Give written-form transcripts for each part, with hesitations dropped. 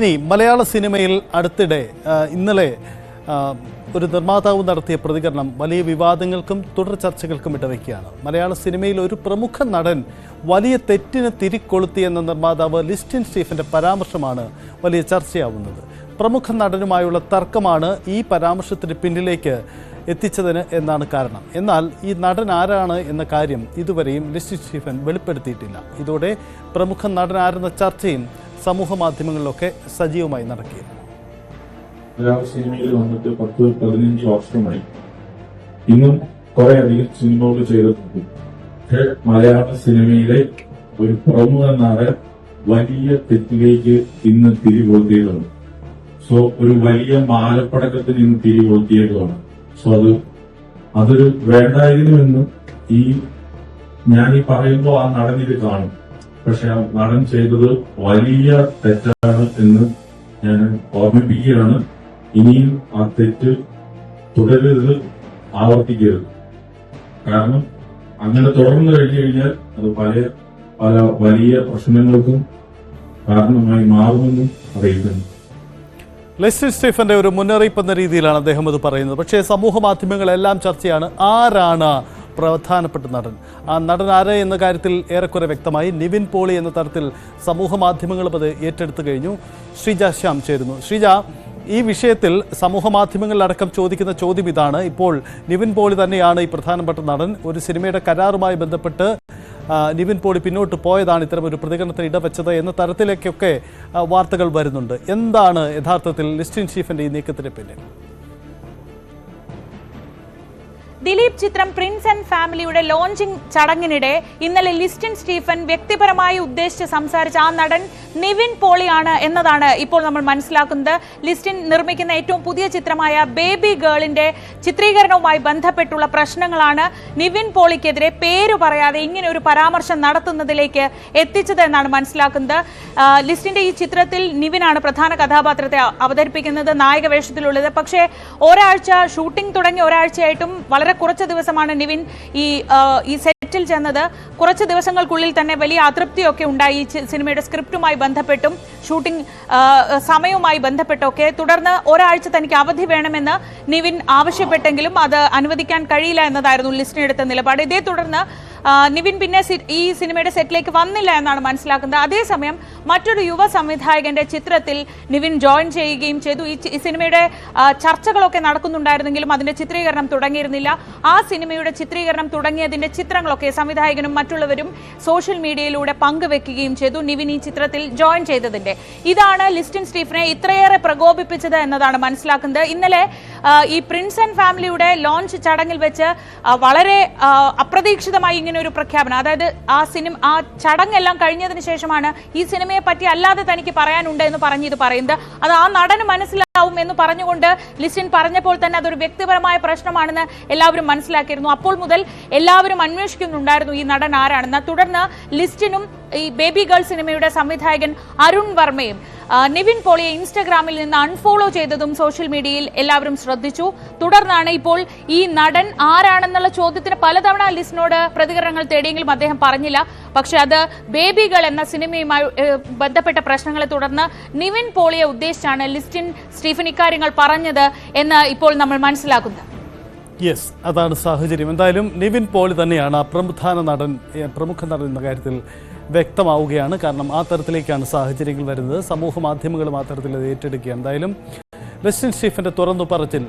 ഇനി മലയാള സിനിമയിൽ അടുത്തിടെ ഇന്നലെ ഒരു നിർമ്മാതാവ് നടത്തിയ പ്രതികരണം വലിയ വിവാദങ്ങൾക്കും തുടർ ചർച്ചകൾക്കും ഇടവയ്ക്കുകയാണ്. മലയാള സിനിമയിൽ ഒരു പ്രമുഖ നടൻ വലിയ തെറ്റിന് തിരികൊളുത്തിയെന്ന നിർമ്മാതാവ് ലിസ്റ്റിൻ സ്റ്റീഫന്റെ പരാമർശമാണ് വലിയ ചർച്ചയാവുന്നത്. പ്രമുഖ നടനുമായുള്ള തർക്കമാണ് ഈ പരാമർശത്തിന് പിന്നിലേക്ക് എത്തിച്ചതിന് എന്നാണ് കാരണം. എന്നാൽ ഈ നടൻ ആരാണ് എന്ന കാര്യം ഇതുവരെയും ലിസ്റ്റിൻ സ്റ്റീഫൻ വെളിപ്പെടുത്തിയിട്ടില്ല. ഇതോടെ പ്രമുഖ നടൻ ആരെന്ന ചർച്ചയും സമൂഹ മാധ്യമങ്ങളിലൊക്കെ സജീവമായി നടക്കുകയാണ്. മലയാള സിനിമയിൽ വന്നിട്ട് 10-15 വർഷമായി ഇന്നും കുറെ അധികം സിനിമകൾ ചെയ്തിട്ടുണ്ട്. പക്ഷെ മലയാള സിനിമയിലെ ഒരു പ്രമുഖ നടൻ വലിയ തെറ്റിലേക്ക് ഇന്ന് തിരികൊളുത്തിയതാണ്. സോ ഒരു വലിയ മാലപ്പടക്കത്തിന് ഇന്ന് തിരികൊളുത്തിയതാണ്. സോ അതൊരു വേണ്ടായിരുന്നുവെന്ന് ഞാൻ പറയുമ്പോൾ ആ നടൻ ഇത് കാണും. പക്ഷെ ആ നടൻ ചെയ്തത് വലിയ തെറ്റാണ് എന്ന് ഞാൻ ഓർമ്മിപ്പിക്കുകയാണ്. ഇനിയും ആ തെറ്റ് തുടരരുത്, ആവർത്തിക്കരുത്. കാരണം അങ്ങനെ തുടർന്നു കഴിഞ്ഞു കഴിഞ്ഞാൽ അത് പല വലിയ പ്രശ്നങ്ങൾക്കും കാരണമായി മാറുമെന്നും അറിയിക്കുന്നു. ലിസ്റ്റിൻ സ്റ്റീഫന്റെ ഒരു മുന്നറിയിപ്പ് എന്ന രീതിയിലാണ് അദ്ദേഹം അത് പറയുന്നത്. പക്ഷേ സമൂഹ മാധ്യമങ്ങളെല്ലാം ചർച്ചയാണ് ആരാണ് പ്രധാനപ്പെട്ട നടൻ. ആ നടൻ ആര് എന്ന കാര്യത്തിൽ ഏറെക്കുറെ വ്യക്തമായി. നിവിൻ പോളി എന്ന തരത്തിൽ സമൂഹ മാധ്യമങ്ങളും അത് ഏറ്റെടുത്തു കഴിഞ്ഞു. ശ്രീജ ശ്യാം ചേരുന്നു. ശ്രീജ, ഈ വിഷയത്തിൽ സമൂഹ മാധ്യമങ്ങളിലടക്കം ചോദിക്കുന്ന ചോദ്യം ഇതാണ്: ഇപ്പോൾ നിവിൻ പോളി തന്നെയാണ് ഈ പ്രധാനപ്പെട്ട നടൻ. ഒരു സിനിമയുടെ കരാറുമായി ബന്ധപ്പെട്ട് നിവിൻ പോളി പിന്നോട്ട് പോയതാണ് ഇത്തരം ഒരു പ്രതികരണത്തിന് ഇടവെച്ചത് എന്ന തരത്തിലേക്കൊക്കെ വാർത്തകൾ വരുന്നുണ്ട്. എന്താണ് യഥാർത്ഥത്തിൽ ലിസ്റ്റിൻ സ്റ്റീഫന്റെ ഈ നീക്കത്തിന് പിന്നിൽ? ദിലീപ് ചിത്രം പ്രിൻസ് ആൻഡ് ഫാമിലിയുടെ ലോഞ്ചിങ് ചടങ്ങിനിടെ ഇന്നലെ ലിസ്റ്റിൻ സ്റ്റീഫൻ വ്യക്തിപരമായി ഉദ്ദേശിച്ച് സംസാരിച്ച ആ നടൻ നിവിൻ പോളിയാണ് എന്നതാണ് ഇപ്പോൾ നമ്മൾ മനസ്സിലാക്കുന്നത്. ലിസ്റ്റിൻ നിർമ്മിക്കുന്ന ഏറ്റവും പുതിയ ചിത്രമായ ബേബി ഗേളിന്റെ ചിത്രീകരണവുമായി ബന്ധപ്പെട്ടുള്ള പ്രശ്നങ്ങളാണ് നിവിൻ പോളിക്കെതിരെ പേര് പറയാതെ ഇങ്ങനെ ഒരു പരാമർശം നടത്തുന്നതിലേക്ക് എത്തിച്ചത് എന്നാണ് മനസ്സിലാക്കുന്നത്. ലിസ്റ്റിന്റെ ഈ ചിത്രത്തിൽ നിവിനാണ് പ്രധാന കഥാപാത്രത്തെ അവതരിപ്പിക്കുന്നത്, നായക വേഷത്തിലുള്ളത്. പക്ഷേ ഒരാഴ്ച ഷൂട്ടിംഗ് തുടങ്ങി ഒരാഴ്ചയായിട്ടും വളരെ കുറച്ച് ദിവസമാണ് നിവിൻ ഈ സെറ്റിൽ ചെന്നത്. കുറച്ച് ദിവസങ്ങൾക്കുള്ളിൽ തന്നെ വലിയ അതൃപ്തിയൊക്കെ ഉണ്ടായി ഈ സിനിമയുടെ സ്ക്രിപ്റ്റുമായി ബന്ധപ്പെട്ടും ഷൂട്ടിംഗ് സമയവുമായി ബന്ധപ്പെട്ടൊക്കെ. തുടർന്ന് ഒരാഴ്ച തനിക്ക് അവധി വേണമെന്ന് നിവിൻ ആവശ്യപ്പെട്ടെങ്കിലും അത് അനുവദിക്കാൻ കഴിയില്ല എന്നതായിരുന്നു ലിസ്റ്റിൻ എടുത്ത നിലപാട്. ഇതേ തുടർന്ന് നിവിൻ പിന്നെ ഈ സിനിമയുടെ സെറ്റിലേക്ക് വന്നില്ല എന്നാണ് മനസ്സിലാക്കുന്നത്. അതേസമയം മറ്റൊരു യുവ സംവിധായകന്റെ ചിത്രത്തിൽ നിവിൻ ജോയിൻ ചെയ്യുകയും ചെയ്തു. ഈ സിനിമയുടെ ചർച്ചകളൊക്കെ നടക്കുന്നുണ്ടായിരുന്നെങ്കിലും അതിന്റെ ചിത്രീകരണം തുടങ്ങിയിരുന്നില്ല. ആ സിനിമയുടെ ചിത്രീകരണം തുടങ്ങിയതിന്റെ ചിത്രങ്ങളൊക്കെ സംവിധായകനും മറ്റുള്ളവരും സോഷ്യൽ മീഡിയയിലൂടെ പങ്കുവെക്കുകയും ചെയ്തു നിവിൻ ഈ ചിത്രത്തിൽ ജോയിൻ ചെയ്തതിന്റെ. ഇതാണ് ലിസ്റ്റിൻ സ്റ്റീഫനെ ഇത്രയേറെ പ്രകോപിപ്പിച്ചത് എന്നതാണ് മനസ്സിലാക്കുന്നത്. ഇന്നലെ ഈ പ്രിൻസ് ആൻഡ് ഫാമിലിയുടെ ലോഞ്ച് ചടങ്ങിൽ വെച്ച് വളരെ അപ്രതീക്ഷിതമായി ഇങ്ങനെ ഒരു പ്രഖ്യാപനം, അതായത് ആ ചടങ്ങെല്ലാം കഴിഞ്ഞതിന് ശേഷമാണ് ഈ സിനിമയെ പറ്റി അല്ലാതെ തനിക്ക് പറയാനുണ്ട് എന്ന് പറയുന്നത്. അത് ആ നടന് മനസ്സിലാവും എന്ന് പറഞ്ഞുകൊണ്ട് ലിസ്റ്റിൻ പറഞ്ഞപ്പോൾ തന്നെ അതൊരു വ്യക്തിപരമായ പ്രശ്നമാണെന്ന് എല്ലാവരും മനസ്സിലാക്കിയിരുന്നു. അപ്പോൾ മുതൽ എല്ലാവരും അന്വേഷിക്കുന്നുണ്ടായിരുന്നു ഈ നടൻ ആരാണെന്ന്. തുടർന്ന് ലിസ്റ്റിനും ഈ ബേബി ഗേൾ സിനിമയുടെ സംവിധായകൻ അരുൺ വർമ്മയും നിവിൻ പോളിയെ ഇൻസ്റ്റഗ്രാമിൽ നിന്ന് അൺഫോളോ ചെയ്തതും സോഷ്യൽ മീഡിയയിൽ എല്ലാവരും ശ്രദ്ധിച്ചു. തുടർന്നാണ് ഇപ്പോൾ ഈ നടൻ ആരാണെന്നുള്ള ചോദ്യത്തിന് പലതവണ ലിസ്റ്റിനോട് പ്രതികരണങ്ങൾ തേടിയെങ്കിലും അദ്ദേഹം പറഞ്ഞില്ല. പക്ഷെ അത് ബേബി ഗേൾ എന്ന സിനിമയുമായി ബന്ധപ്പെട്ട പ്രശ്നങ്ങളെ തുടർന്ന് നിവിൻ പോളിയെ ഉദ്ദേശിച്ചാണ് ലിസ്റ്റിൻ സ്റ്റീഫൻ ഇക്കാര്യങ്ങൾ പറഞ്ഞത് എന്ന് ഇപ്പോൾ നമ്മൾ മനസ്സിലാക്കുന്നത്. യെസ്, അതാണ് സാഹചര്യം. എന്തായാലും നിവിൻ പോളി തന്നെയാണ് പ്രമുഖ നടൻ എന്ന കാര്യത്തിൽ വ്യക്തമാവുകയാണ്. കാരണം ആ തരത്തിലേക്കാണ് സാഹചര്യങ്ങൾ വരുന്നത്. സമൂഹ മാധ്യമങ്ങളും ആ തരത്തിൽ അത് ഏറ്റെടുക്കുകയാണ്. എന്തായാലും ലിസ്റ്റിൻ സ്റ്റീഫന്റെ തുറന്നു പറച്ചിൽ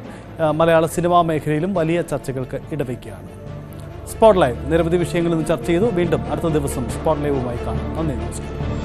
മലയാള സിനിമാ മേഖലയിലും വലിയ ചർച്ചകൾക്ക് ഇടവയ്ക്കുകയാണ്. സ്പോട്ട് ലൈവ് നിരവധി വിഷയങ്ങളിൽ നിന്ന് ചർച്ച ചെയ്തു. വീണ്ടും അടുത്ത ദിവസം സ്പോട്ട് ലൈവുമായി കാണാം. നന്ദി, നമസ്കാരം.